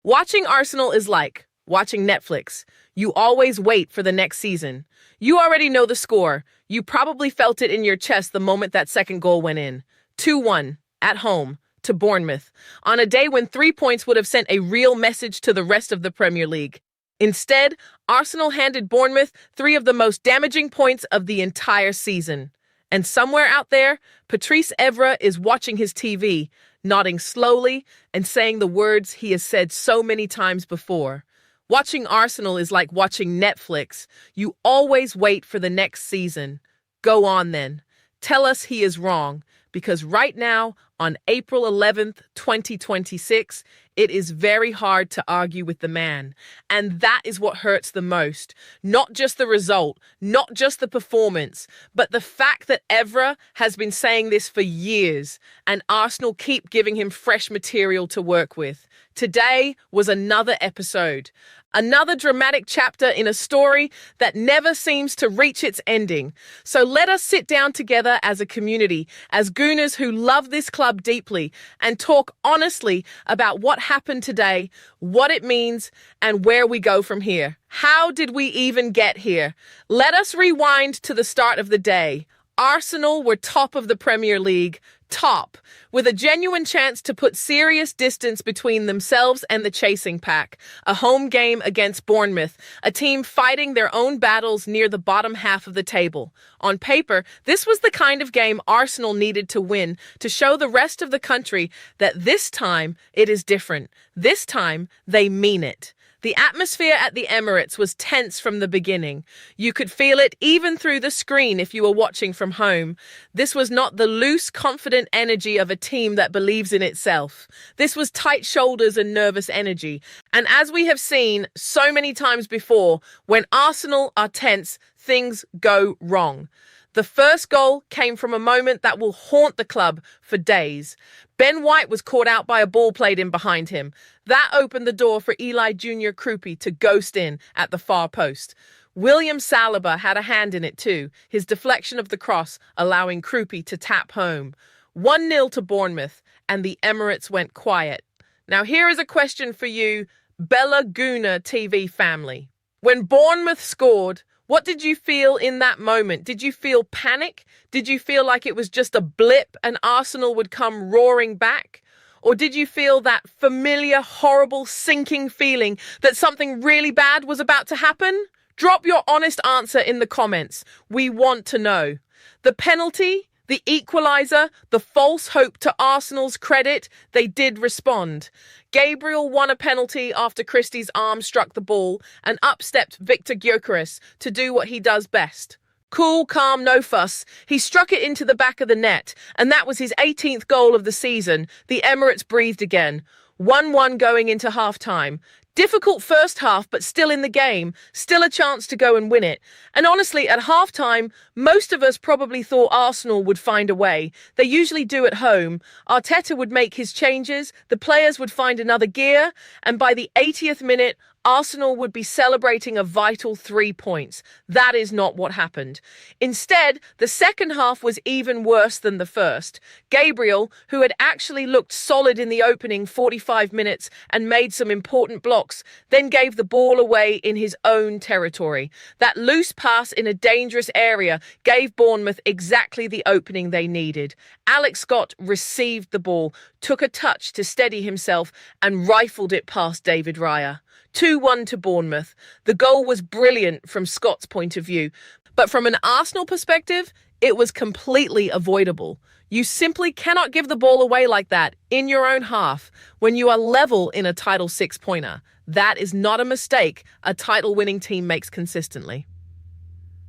Watching Arsenal is like watching Netflix. You always wait for the next season. You already know the score. You probably felt it in your chest the moment that second goal went in. 2-1 at home to Bournemouth on a day when 3 points would have sent a real message to the rest of the Premier League. Instead, Arsenal handed Bournemouth 3 of the most damaging points of the entire season. And somewhere out there, Patrice Evra is watching his TV, nodding slowly and saying the words he has said so many times before. Watching Arsenal is like watching Netflix. You always wait for the next season. Go on then. Tell us he is wrong, because right now, on April 11th, 2026, it is very hard to argue with the man. And that is what hurts the most. Not just the result, not just the performance, but the fact that Evra has been saying this for years, and Arsenal keep giving him fresh material to work with. Today was another episode. Another dramatic chapter in a story that never seems to reach its ending. So let us sit down together as a community, as Gooners who love this club deeply, and talk honestly about what happened today, what it means, and where we go from here. How did we even get here? Let us rewind to the start of the day. Arsenal were top of the Premier League, top, with a genuine chance to put serious distance between themselves and the chasing pack. A home game against Bournemouth, a team fighting their own battles near the bottom half of the table. On paper, this was the kind of game Arsenal needed to win to show the rest of the country that this time it is different. This time they mean it. The atmosphere at the Emirates was tense from the beginning. You could feel it even through the screen if you were watching from home. This was not the loose, confident energy of a team that believes in itself. This was tight shoulders and nervous energy. And as we have seen so many times before, when Arsenal are tense, things go wrong. The first goal came from a moment that will haunt the club for days. Ben White was caught out by a ball played in behind him. That opened the door for Eli Jr. Krupi to ghost in at the far post. William Saliba had a hand in it too, his deflection of the cross allowing Krupi to tap home. 1-0 to Bournemouth, and the Emirates went quiet. Now here is a question for you, Bella Gooner TV family. When Bournemouth scored, what did you feel in that moment? Did you feel panic? Did you feel like it was just a blip and Arsenal would come roaring back? Or did you feel that familiar, horrible, sinking feeling that something really bad was about to happen? Drop your honest answer in the comments. We want to know. The penalty, the equaliser, the false hope to Arsenal's credit, they did respond. Gabriel won a penalty after Christie's arm struck the ball, and up stepped Victor Gyökeres to do what he does best. Cool, calm, no fuss. He struck it into the back of the net, and that was his 18th goal of the season. The Emirates breathed again. 1-1 going into half-time. Difficult first half, but still in the game, still a chance to go and win it. And honestly, at halftime, most of us probably thought Arsenal would find a way. They usually do at home. Arteta would make his changes, the players would find another gear, and by the 80th minute, Arsenal would be celebrating a vital 3 points. That is not what happened. Instead, the second half was even worse than the first. Gabriel, who had actually looked solid in the opening 45 minutes and made some important blocks, then gave the ball away in his own territory. That loose pass in a dangerous area gave Bournemouth exactly the opening they needed. Alex Scott received the ball, took a touch to steady himself, and rifled it past David Raya. 2-1 to Bournemouth. The goal was brilliant from Scott's point of view, but from an Arsenal perspective, it was completely avoidable. You simply cannot give the ball away like that in your own half when you are level in a title six-pointer. That is not a mistake a title-winning team makes consistently.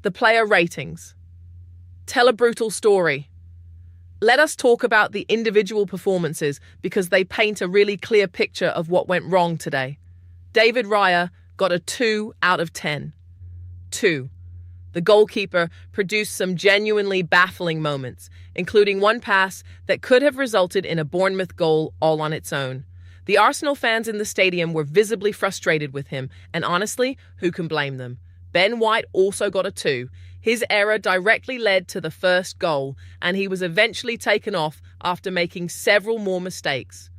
The player ratings. Tell a brutal story. Let us talk about the individual performances because they paint a really clear picture of what went wrong today. David Raya got a 2 out of 10. 2. The goalkeeper produced some genuinely baffling moments, including one pass that could have resulted in a Bournemouth goal all on its own. The Arsenal fans in the stadium were visibly frustrated with him, and honestly, who can blame them? Ben White also got a 2. His error directly led to the first goal, and he was eventually taken off after making several more mistakes.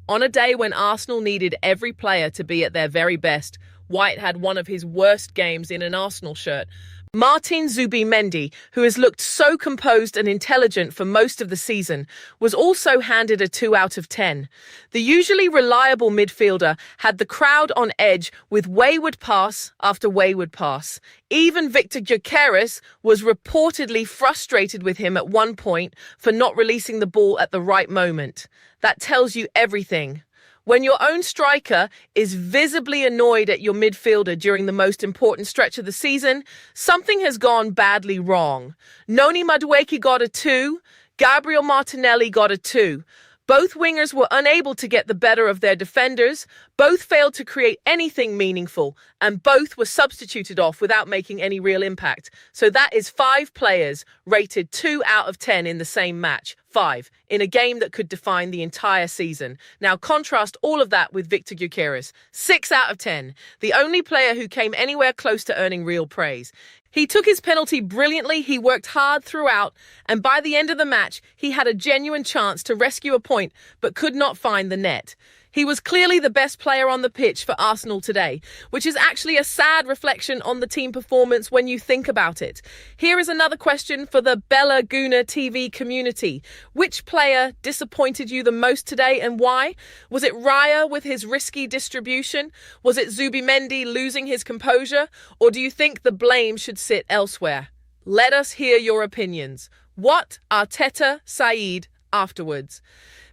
On a day when Arsenal needed every player to be at their very best, White had one of his worst games in an Arsenal shirt. Martin Zubimendi, who has looked so composed and intelligent for most of the season, was also handed a 2 out of 10. The usually reliable midfielder had the crowd on edge with wayward pass after wayward pass. Even Victor Gyökeres was reportedly frustrated with him at one point for not releasing the ball at the right moment. That tells you everything. When your own striker is visibly annoyed at your midfielder during the most important stretch of the season, something has gone badly wrong. Noni Madueke got a 2, Gabriel Martinelli got a 2. Both wingers were unable to get the better of their defenders, both failed to create anything meaningful, and both were substituted off without making any real impact. So that is 5 players rated 2 out of 10 in the same match. 5, in a game that could define the entire season. Now contrast all of that with Victor Gyökeres. 6 out of 10, the only player who came anywhere close to earning real praise. He took his penalty brilliantly, he worked hard throughout, and by the end of the match, he had a genuine chance to rescue a point, but could not find the net. He was clearly the best player on the pitch for Arsenal today, which is actually a sad reflection on the team performance when you think about it. Here is another question for the Bella Gooner TV community. Which player disappointed you the most today and why? Was it Raya with his risky distribution? Was it Zubimendi losing his composure? Or do you think the blame should sit elsewhere? Let us hear your opinions. What Arteta said afterwards?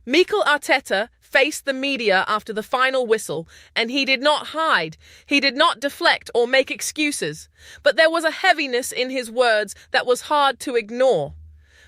Mikel Arteta faced the media after the final whistle, and he did not hide. He did not deflect or make excuses. But there was a heaviness in his words that was hard to ignore.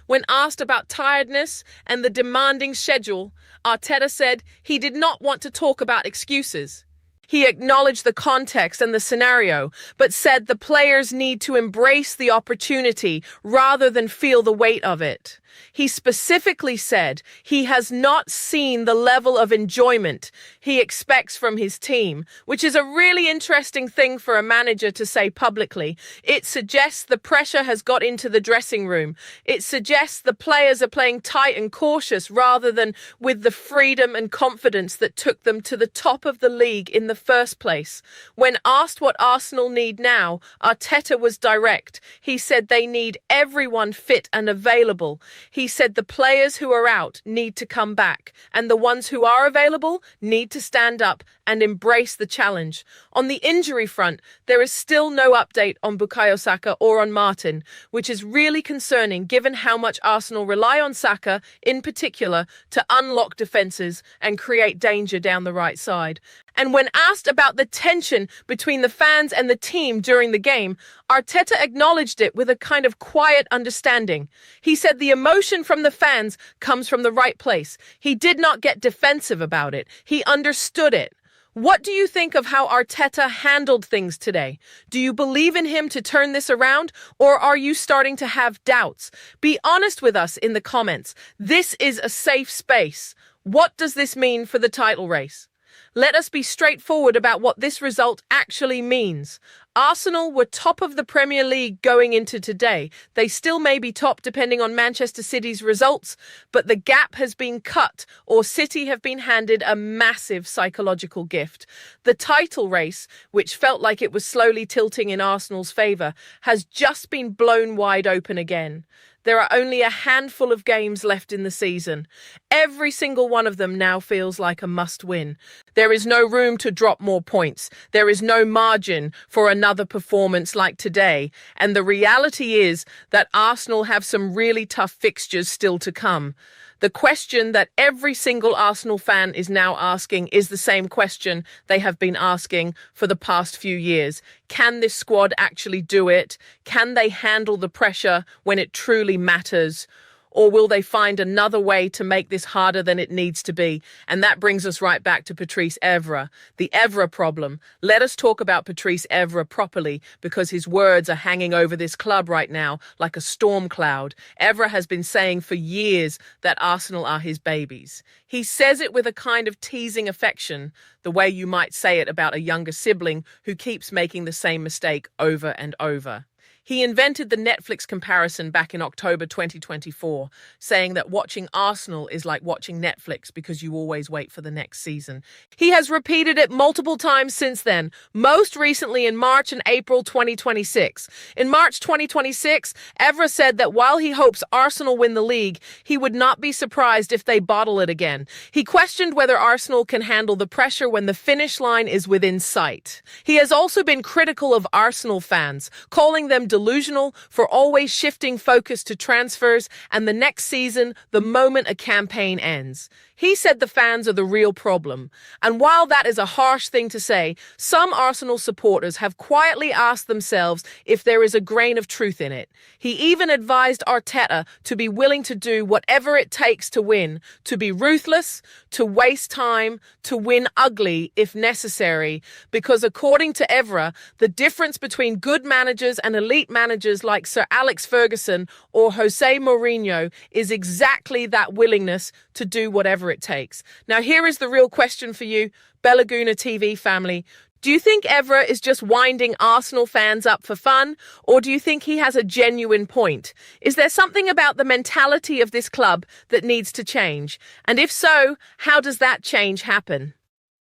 When asked about tiredness and the demanding schedule, Arteta said he did not want to talk about excuses. He acknowledged the context and the scenario, but said the players need to embrace the opportunity rather than feel the weight of it. He specifically said he has not seen the level of enjoyment he expects from his team, which is a really interesting thing for a manager to say publicly. It suggests the pressure has got into the dressing room. It suggests the players are playing tight and cautious rather than with the freedom and confidence that took them to the top of the league in the first place. When asked what Arsenal need now, Arteta was direct. He said they need everyone fit and available. He said the players who are out need to come back, and the ones who are available need to stand up and embrace the challenge. On the injury front, there is still no update on Bukayo Saka or on Martin, which is really concerning given how much Arsenal rely on Saka, in particular, to unlock defences and create danger down the right side. And when asked about the tension between the fans and the team during the game, Arteta acknowledged it with a kind of quiet understanding. He said the emotion from the fans comes from the right place. He did not get defensive about it. He understood it. What do you think of how Arteta handled things today? Do you believe in him to turn this around, or are you starting to have doubts? Be honest with us in the comments. This is a safe space. What does this mean for the title race? Let us be straightforward about what this result actually means. Arsenal were top of the Premier League going into today. They still may be top depending on Manchester City's results, but the gap has been cut, or City have been handed a massive psychological gift. The title race, which felt like it was slowly tilting in Arsenal's favour, has just been blown wide open again. There are only a handful of games left in the season. Every single one of them now feels like a must-win. There is no room to drop more points. There is no margin for another performance like today. And the reality is that Arsenal have some really tough fixtures still to come. The question that every single Arsenal fan is now asking is the same question they have been asking for the past few years. Can this squad actually do it? Can they handle the pressure when it truly matters? Or will they find another way to make this harder than it needs to be? And that brings us right back to Patrice Evra, the Evra problem. Let us talk about Patrice Evra properly, because his words are hanging over this club right now like a storm cloud. Evra has been saying for years that Arsenal are his babies. He says it with a kind of teasing affection, the way you might say it about a younger sibling who keeps making the same mistake over and over. He invented the Netflix comparison back in October 2024, saying that watching Arsenal is like watching Netflix because you always wait for the next season. He has repeated it multiple times since then, most recently in March and April 2026. In March 2026, Evra said that while he hopes Arsenal win the league, he would not be surprised if they bottle it again. He questioned whether Arsenal can handle the pressure when the finish line is within sight. He has also been critical of Arsenal fans, calling them delusional for always shifting focus to transfers and the next season the moment a campaign ends. He said the fans are the real problem. And while that is a harsh thing to say, some Arsenal supporters have quietly asked themselves if there is a grain of truth in it. He even advised Arteta to be willing to do whatever it takes to win, to be ruthless, to waste time, to win ugly if necessary, because according to Evra, the difference between good managers and elite managers like Sir Alex Ferguson or Jose Mourinho is exactly that willingness to do whatever it takes. Now, here is the real question for you, Gooner TV family. Do you think Evra is just winding Arsenal fans up for fun, or do you think he has a genuine point? Is there something about the mentality of this club that needs to change? And if so, how does that change happen?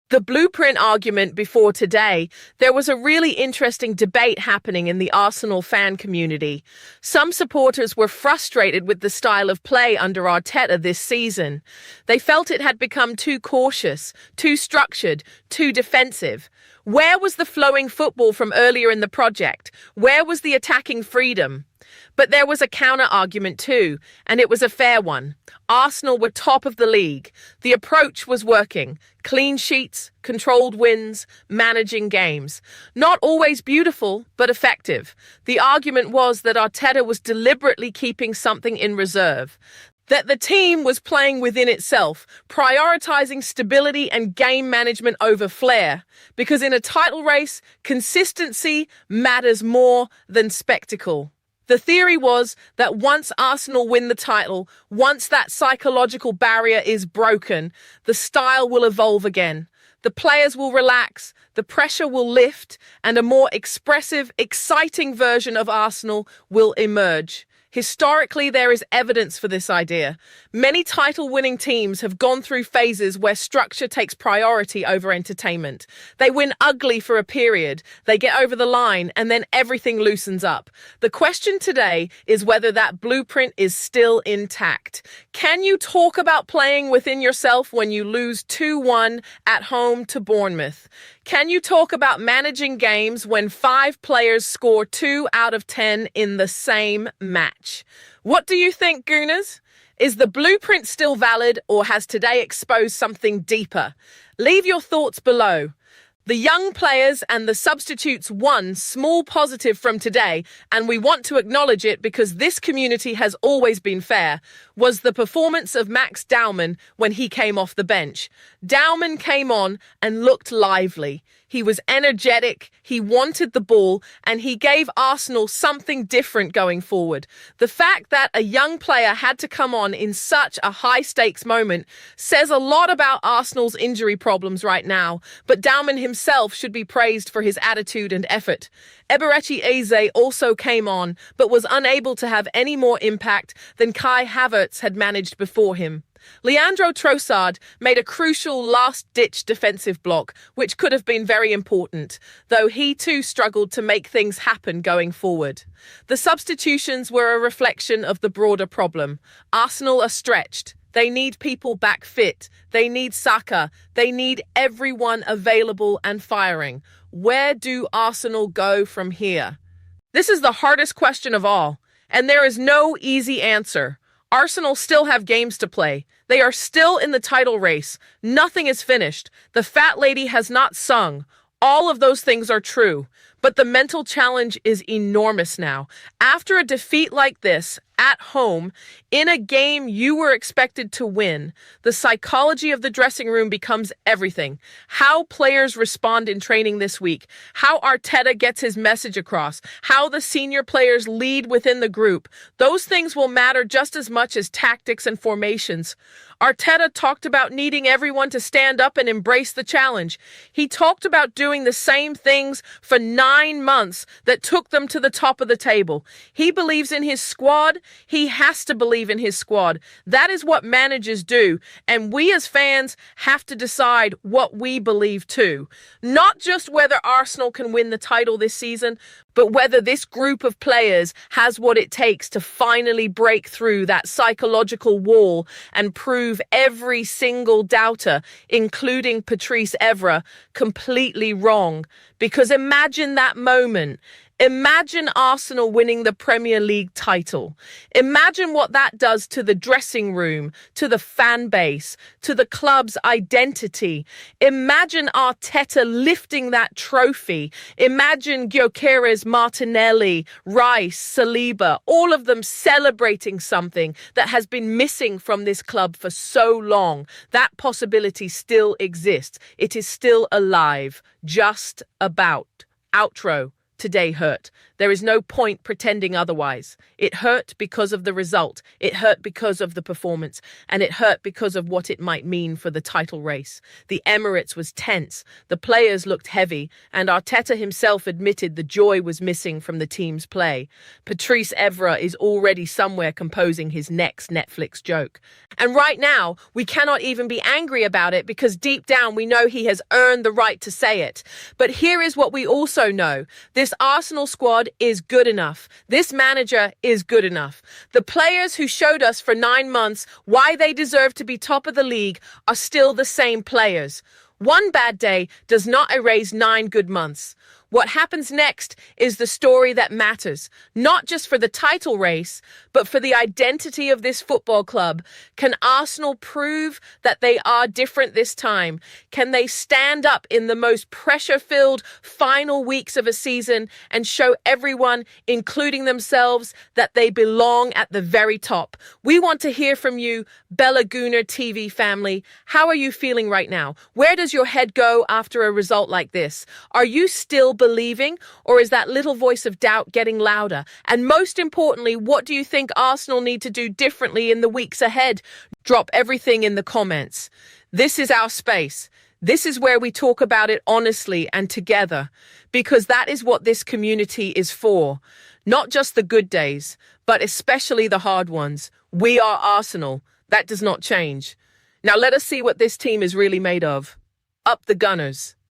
The blueprint argument before today, there was a really interesting debate happening in the Arsenal fan community. Some supporters were frustrated with the style of play under Arteta this season. They felt it had become too cautious, too structured, too defensive. Where was the flowing football from earlier in the project? Where was the attacking freedom? But there was a counter-argument too, and it was a fair one. Arsenal were top of the league. The approach was working. Clean sheets, controlled wins, managing games. Not always beautiful, but effective. The argument was that Arteta was deliberately keeping something in reserve. That the team was playing within itself, prioritizing stability and game management over flair. Because in a title race, consistency matters more than spectacle. The theory was that once Arsenal win the title, once that psychological barrier is broken, the style will evolve again. The players will relax, the pressure will lift, and a more expressive, exciting version of Arsenal will emerge. Historically, there is evidence for this idea. Many title-winning teams have gone through phases where structure takes priority over entertainment. They win ugly for a period, they get over the line, and then everything loosens up. The question today is whether that blueprint is still intact. Can you talk about playing within yourself when you lose 2-1 at home to Bournemouth? Can you talk about managing games when 5 players score 2 out of 10 in the same match? What do you think, Gooners? Is the blueprint still valid, or has today exposed something deeper? Leave your thoughts below. The young players and the substitutes one small positive from today, and we want to acknowledge it because this community has always been fair, was the performance of Max Daumann when he came off the bench. Daumann came on and looked lively. He was energetic, he wanted the ball, and he gave Arsenal something different going forward. The fact that a young player had to come on in such a high-stakes moment says a lot about Arsenal's injury problems right now, but Daumann himself should be praised for his attitude and effort. Eberechi Eze also came on, but was unable to have any more impact than Kai Havertz had managed before him. Leandro Trossard made a crucial last-ditch defensive block, which could have been very important, though he too struggled to make things happen going forward. The substitutions were a reflection of the broader problem. Arsenal are stretched. They need people back fit. They need Saka. They need everyone available and firing. Where do Arsenal go from here? This is the hardest question of all, and there is no easy answer. Arsenal still have games to play. They are still in the title race. Nothing is finished. The fat lady has not sung. All of those things are true. But the mental challenge is enormous now. After a defeat like this, at home, in a game you were expected to win. The psychology of the dressing room becomes everything. How players respond in training this week, how Arteta gets his message across, how the senior players lead within the group. Those things will matter just as much as tactics and formations. Arteta talked about needing everyone to stand up and embrace the challenge. He talked about doing the same things for 9 months that took them to the top of the table. He believes in his squad. He has to believe in his squad. That is what managers do. And we as fans have to decide what we believe too. Not just whether Arsenal can win the title this season, but whether this group of players has what it takes to finally break through that psychological wall and prove every single doubter, including Patrice Evra, completely wrong. Because imagine that moment. Imagine Arsenal winning the Premier League title. Imagine what that does to the dressing room, to the fan base, to the club's identity. Imagine Arteta lifting that trophy. Imagine Gyökeres, Martinelli, Rice, Saliba, all of them celebrating something that has been missing from this club for so long. That possibility still exists. It is still alive. Just about. Outro. Today hurt. There is no point pretending otherwise. It hurt because of the result. It hurt because of the performance. And it hurt because of what it might mean for the title race. The Emirates was tense. The players looked heavy. And Arteta himself admitted the joy was missing from the team's play. Patrice Evra is already somewhere composing his next Netflix joke. And right now, we cannot even be angry about it because deep down we know he has earned the right to say it. But here is what we also know. This Arsenal squad is good enough. This manager is good enough. The players who showed us for 9 months why they deserve to be top of the league are still the same players. One bad day does not erase 9 good months. What happens next is the story that matters, not just for the title race, but for the identity of this football club. Can Arsenal prove that they are different this time? Can they stand up in the most pressure-filled final weeks of a season and show everyone, including themselves, that they belong at the very top? We want to hear from you, Bella Gooner TV family. How are you feeling right now? Where does your head go after a result like this? Are you still believing, or is that little voice of doubt getting louder? And most importantly, what do you think Arsenal need to do differently in the weeks ahead? Drop everything in the comments. This is our space. This is where we talk about it honestly and together, because that is what this community is for. Not just the good days, but especially the hard ones. We are Arsenal. That does not change. Now let us see what this team is really made of. Up the Gunners.